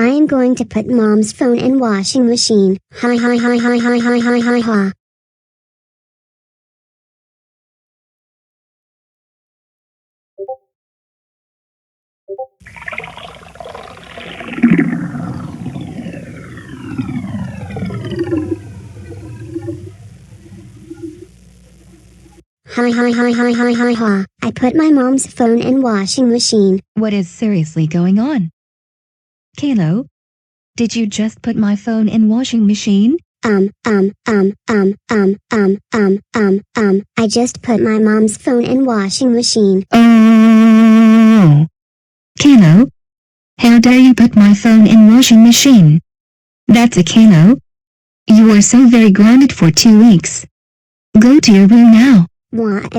I am going to put mom's phone in washing machine. Hi hi hi hi hi hi hi hi ha. Hi hi hi hi hi hi ha. I put my mom's phone in washing machine. What is seriously going on? Caillou, did you just put my phone in washing machine? I just put my mom's phone in washing machine. Oh. Caillou, how dare you put my phone in washing machine? That's a Caillou. You are so very grounded for 2 weeks. Go to your room now. What?